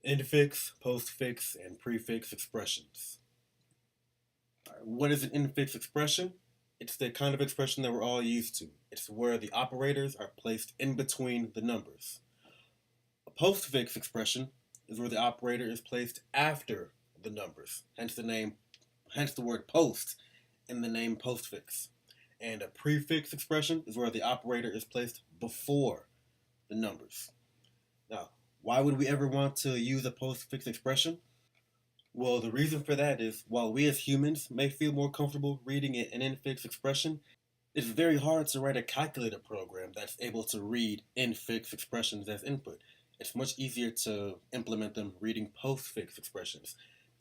Infix, postfix, and prefix expressions. What is an infix expression? It's the kind of expression that we're all used to. It's where the operators are placed in between the numbers. A postfix expression is where the operator is placed after the numbers, hence the word post in the name postfix. And a prefix expression is where the operator is placed before the numbers. Now, why would we ever want to use a postfix expression? Well, the reason for that is while we as humans may feel more comfortable reading an infix expression, it's very hard to write a calculator program that's able to read infix expressions as input. It's much easier to implement them reading postfix expressions.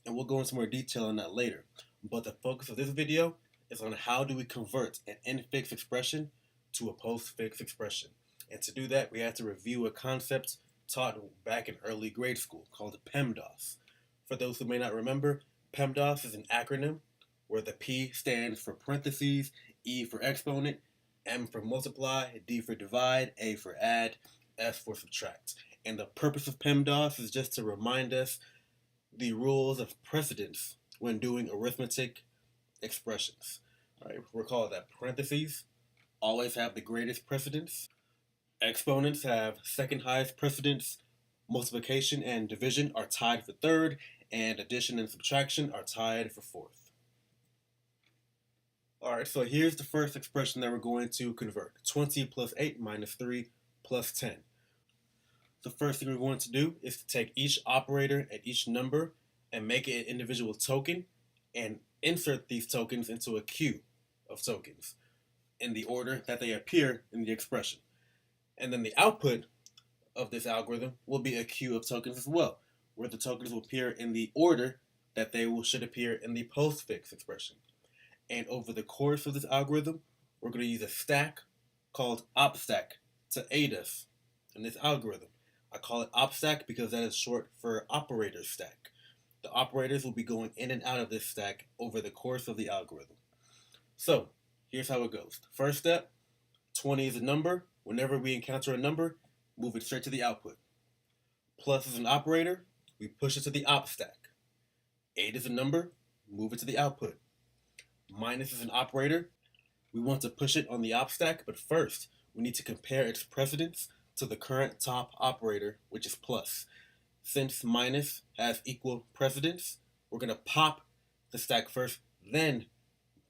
And we'll go into more detail on that later. But the focus of this video is on how do we convert an infix expression to a postfix expression. And to do that, we have to review a concept taught back in early grade school called PEMDAS. For those who may not remember, PEMDAS is an acronym where the P stands for parentheses, E for exponent, M for multiply, D for divide, A for add, S for subtract. And the purpose of PEMDAS is just to remind us the rules of precedence when doing arithmetic expressions. All right, recall that parentheses always have the greatest precedence. Exponents have second highest precedence. Multiplication and division are tied for third, and addition and subtraction are tied for fourth. Alright, so here's the first expression that we're going to convert. 20 plus 8 minus 3 plus 10. The first thing we're going to do is to take each operator at each number and make it an individual token and insert these tokens into a queue of tokens in the order that they appear in the expression. And then the output of this algorithm will be a queue of tokens as well, where the tokens will appear in the order that they should appear in the postfix expression. And over the course of this algorithm, we're going to use a stack called opstack to aid us in this algorithm. I call it opstack because that is short for operator stack. The operators will be going in and out of this stack over the course of the algorithm. So, here's how it goes. First step, 20 is a number. Whenever we encounter a number, move it straight to the output. Plus is an operator, we push it to the op stack. 8 is a number, move it to the output. Minus is an operator, we want to push it on the op stack, but first we need to compare its precedence to the current top operator, which is plus. Since minus has equal precedence, we're going to pop the stack first, then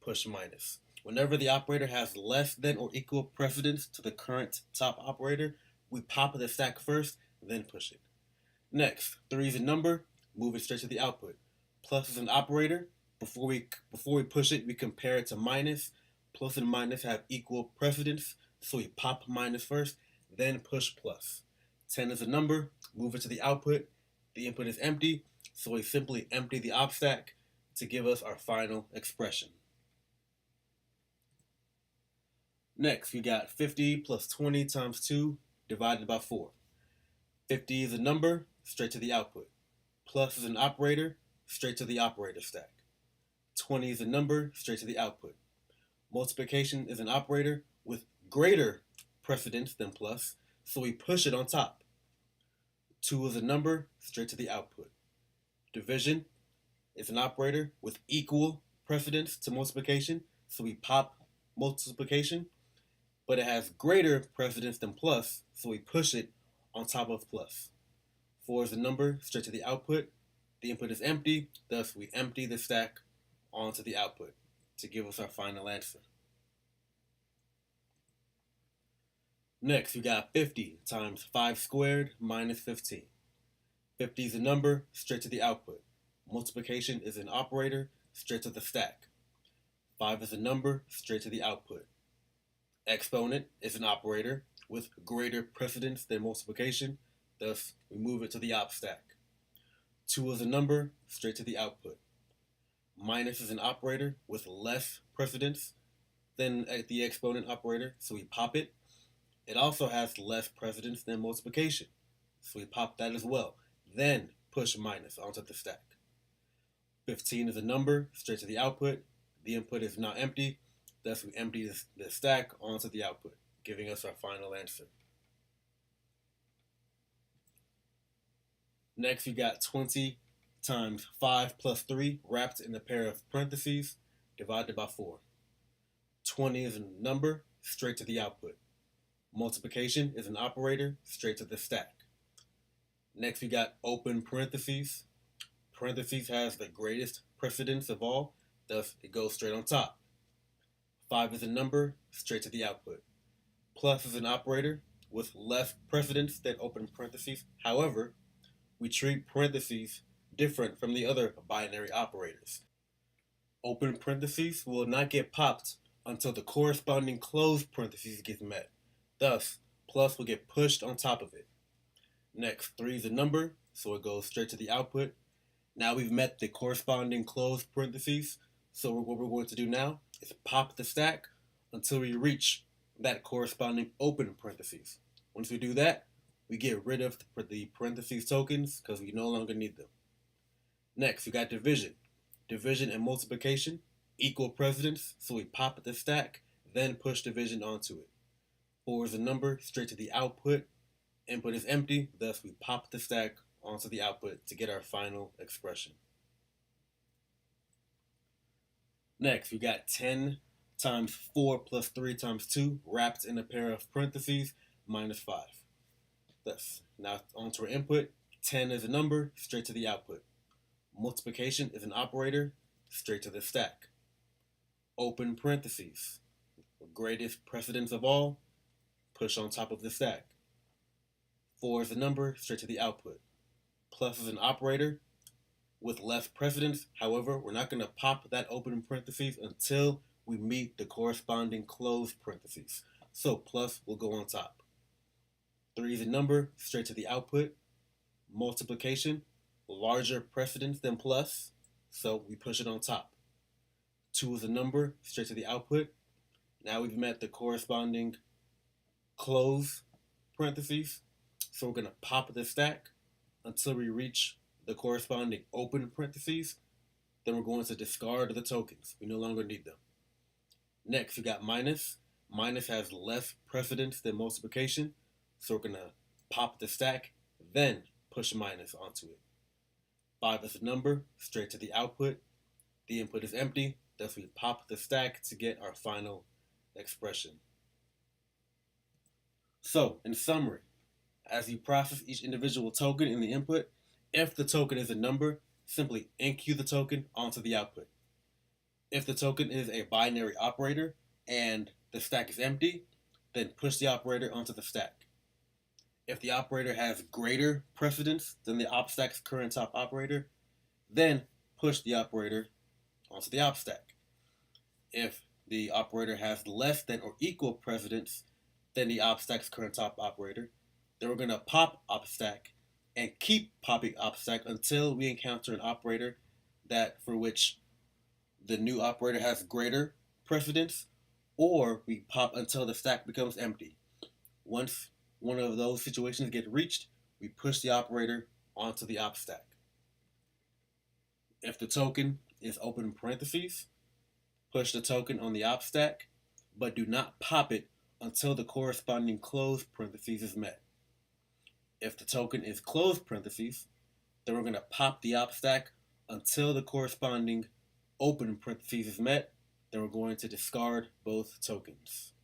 push minus. Whenever the operator has less than or equal precedence to the current top operator, we pop the stack first, then push it. Next, 3 is a number, move it straight to the output. Plus is an operator. Before we push it, we compare it to minus. Plus and minus have equal precedence, so we pop minus first, then push plus. 10 is a number, move it to the output. The input is empty, so we simply empty the op stack to give us our final expression. Next, we got 50 plus 20 times 2 divided by 4. 50 is a number, straight to the output. Plus is an operator, straight to the operator stack. 20 is a number, straight to the output. Multiplication is an operator with greater precedence than plus, so we push it on top. 2 is a number, straight to the output. Division is an operator with equal precedence to multiplication, so we pop multiplication, but it has greater precedence than plus, so we push it on top of plus. 4 is a number, straight to the output. The input is empty, thus we empty the stack onto the output to give us our final answer. Next, we got 50 times 5 squared minus 15. 50 is a number, straight to the output. Multiplication is an operator, straight to the stack. 5 is a number, straight to the output. Exponent is an operator with greater precedence than multiplication, thus we move it to the op stack. 2 is a number, straight to the output. Minus is an operator with less precedence than the exponent operator, so we pop it. It also has less precedence than multiplication, so we pop that as well. Then push minus onto the stack. 15 is a number, straight to the output. The input is now empty, thus we empty the stack onto the output, giving us our final answer. Next, we got 20 times 5 plus 3 wrapped in a pair of parentheses divided by 4. 20 is a number, straight to the output. Multiplication is an operator, straight to the stack. Next, we got open parentheses. Parentheses has the greatest precedence of all, thus it goes straight on top. 5 is a number, straight to the output. Plus is an operator with less precedence than open parentheses. However, we treat parentheses different from the other binary operators. Open parentheses will not get popped until the corresponding closed parentheses gets met. Thus, plus will get pushed on top of it. Next, 3 is a number, so it goes straight to the output. Now we've met the corresponding closed parentheses, so what we're going to do now is pop the stack until we reach that corresponding open parentheses. Once we do that, we get rid of the parentheses tokens because we no longer need them. Next, we got division. Division and multiplication, equal precedence, so we pop the stack, then push division onto it. 4 is a number, straight to the output. Input is empty, thus we pop the stack onto the output to get our final expression. Next, we got 10 times 4 plus 3 times 2 wrapped in a pair of parentheses minus 5. Thus, now onto our input. 10 is a number, straight to the output. Multiplication is an operator, straight to the stack. Open parentheses, greatest precedence of all, push on top of the stack. 4 is a number, straight to the output. Plus is an operator with less precedence. However, we're not going to pop that open parentheses until we meet the corresponding closed parentheses. So plus will go on top. 3 is a number, straight to the output. Multiplication, larger precedence than plus, so we push it on top. 2 is a number, straight to the output. Now we've met the corresponding close parentheses, so we're going to pop the stack until we reach the corresponding open parentheses. Then we're going to discard the tokens. We no longer need them. Next, we got minus. Minus has less precedence than multiplication, so we're going to pop the stack, then push minus onto it. 5 is a number, straight to the output. The input is empty, thus we pop the stack to get our final expression. So, in summary, as you process each individual token in the input, if the token is a number, simply enqueue the token onto the output. If the token is a binary operator and the stack is empty, then push the operator onto the stack. If the operator has greater precedence than the op stack's current top operator, then push the operator onto the op stack. If the operator has less than or equal precedence than the op stack's current top operator, then we're going to pop op stack and keep popping op stack until we encounter an operator that for which the new operator has greater precedence, or we pop until the stack becomes empty. Once one of those situations get reached, we push the operator onto the op stack. If the token is open parentheses, push the token on the op stack, but do not pop it until the corresponding closed parentheses is met. If the token is closed parentheses, then we're going to pop the op stack until the corresponding open parentheses is met. Then we're going to discard both tokens.